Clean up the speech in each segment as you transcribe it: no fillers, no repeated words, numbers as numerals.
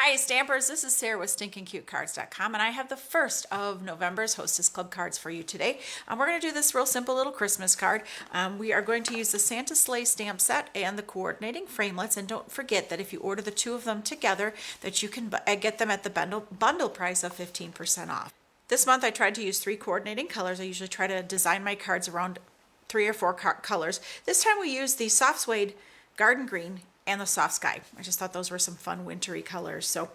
Hi Stampers, this is Sarah with StinkinCuteCards.com, and I have the first of November's Hostess Club cards for you today. We're going to do this real simple little Christmas card. We are going to use the Santa Sleigh stamp set and the coordinating framelits, and don't forget that if you order the two of them together, that you can get them at the bundle price of 15% off. This month I tried to use 3 coordinating colors. I usually try to design my cards around 3 or 4 colors. This time we used the soft suede garden green and the soft sky. I just thought those were some fun wintry colors. So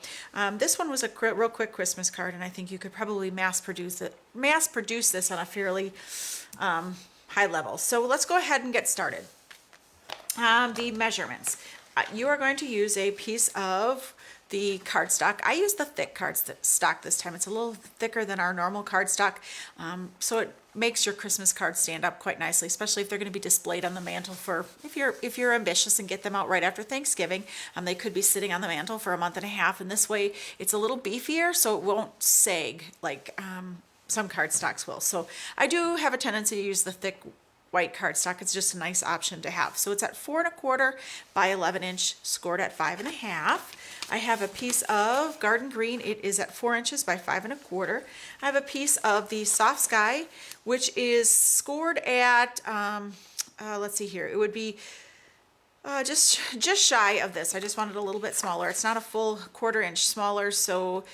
this one was a real quick Christmas card, and I think you could probably mass produce this on a fairly high level. So let's go ahead and get started. The measurements. You are going to use a piece of the cardstock. I use the thick cardstock this time. It's a little thicker than our normal cardstock, so it makes your Christmas cards stand up quite nicely, especially if they're going to be displayed on the mantle for, if you're ambitious and get them out right after Thanksgiving. They could be sitting on the mantle for a month and a half, and this way it's a little beefier, so it won't sag like some cardstocks will. So I do have a tendency to use the thick white cardstock. It's just a nice option to have. So it's at 4 1/4 by 11 inch, scored at 5 1/2. I have a piece of garden green. It is at 4 inches by 5 1/4. I have a piece of the soft sky, which is scored at, let's see here, it would be just shy of this. I just wanted a little bit smaller. It's not a full 1/4 inch smaller, so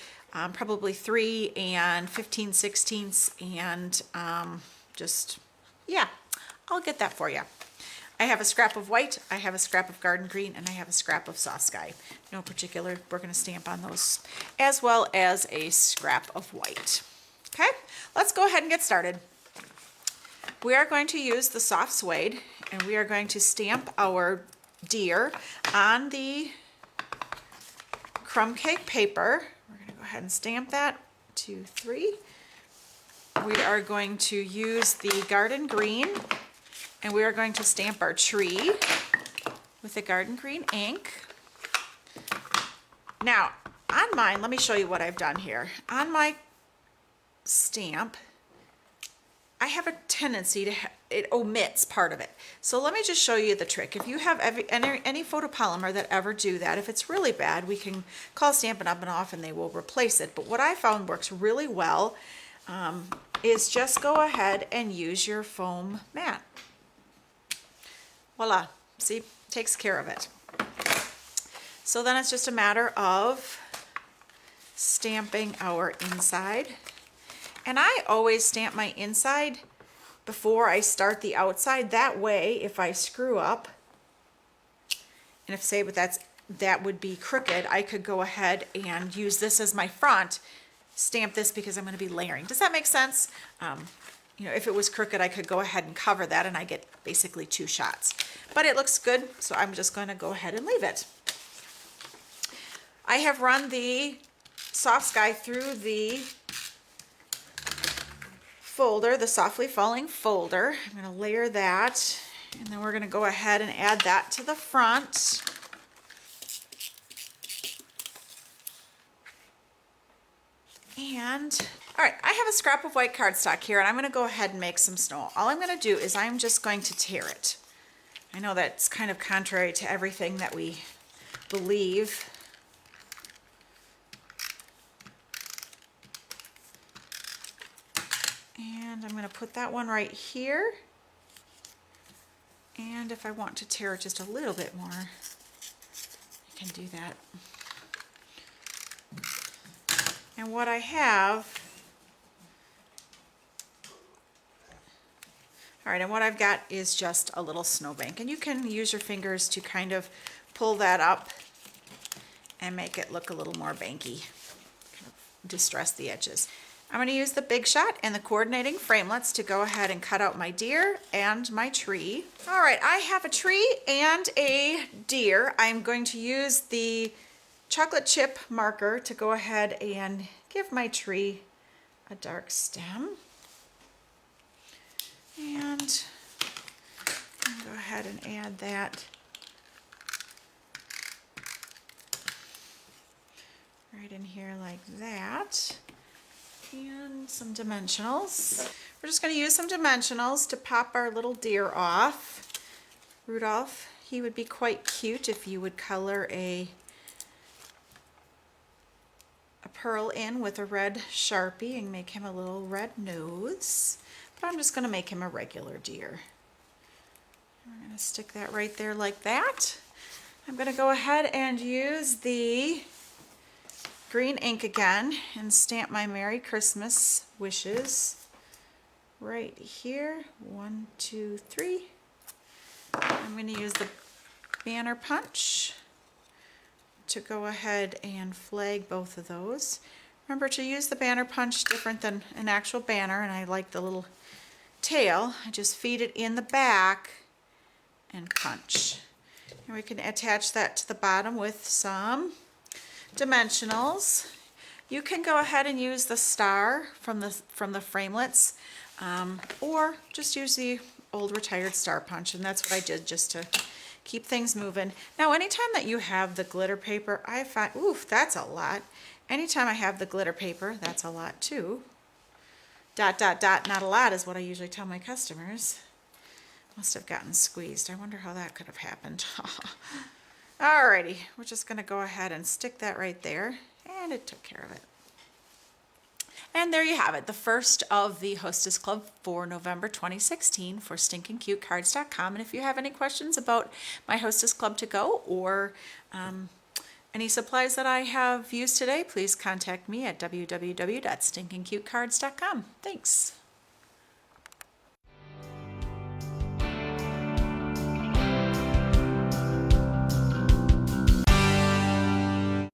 probably 3 15/16, and just, yeah, I'll get that for you. I have a scrap of white, I have a scrap of garden green, and I have a scrap of soft sky. No particular, we're going to stamp on those, as well as a scrap of white. Okay, let's go ahead and get started. We are going to use the soft suede, and we are going to stamp our deer on the crumb cake paper. We're going to go ahead and stamp that. 2, 3. We are going to use the garden green, and we are going to stamp our tree with the garden green ink. Now, on mine, let me show you what I've done here. On my stamp, I have a tendency to, it omits part of it. So let me just show you the trick. If you have any photopolymer that ever do that, if it's really bad, we can call Stampin' Up! And Off and they will replace it. But what I found works really well is just go ahead and use your foam mat. Voila, see, takes care of it. So then it's just a matter of stamping our inside. And I always stamp my inside before I start the outside. That way, if I screw up, and if say that would be crooked, I could go ahead and use this as my front, stamp this because I'm going to be layering. Does that make sense? You know, if it was crooked, I could go ahead and cover that, and I get basically 2 shots. But it looks good, so I'm just going to go ahead and leave it. I have run the soft sky through the folder, the softly falling folder. I'm going to layer that, and then we're going to go ahead and add that to the front. And all right, I have a scrap of white cardstock here, and I'm going to go ahead and make some snow. All I'm going to do is I'm just going to tear it. I know that's kind of contrary to everything that we believe. And I'm going to put that one right here. And if I want to tear it just a little bit more, I can do that. And what I have, all right, and what I've got is just a little snowbank. And you can use your fingers to kind of pull that up and make it look a little more banky, kind of distress the edges. I'm going to use the Big Shot and the coordinating framelits to go ahead and cut out my deer and my tree. All right, I have a tree and a deer. I'm going to use the chocolate chip marker to go ahead and give my tree a dark stem. And I'll go ahead and add that right in here like that. And some dimensionals. We're just going to use some dimensionals to pop our little deer off. Rudolph, he would be quite cute if you would color a a pearl in with a red Sharpie and make him a little red nose. But I'm just going to make him a regular deer. We're going to stick that right there like that. I'm going to go ahead and use the green ink again and stamp my Merry Christmas wishes right here. 1, 2, 3. I'm going to use the banner punch to go ahead and flag both of those. Remember to use the banner punch different than an actual banner, and I like the little tail. I just feed it in the back and punch. And we can attach that to the bottom with some dimensionals. You can go ahead and use the star from the framelits, or just use the old retired star punch, and that's what I did just to keep things moving. Now anytime that you have the glitter paper, I find, oof, that's a lot. Anytime I have the glitter paper, that's a lot too. Dot, dot, dot, not a lot is what I usually tell my customers. Must have gotten squeezed. I wonder how that could have happened. Alrighty, we're just gonna go ahead and stick that right there, and it took care of it. And there you have it, the first of the Hostess Club for November 2016 for StinkinCuteCards.com. And if you have any questions about my Hostess Club to go or any supplies that I have used today, please contact me at www.stinkincutecards.com. Thanks.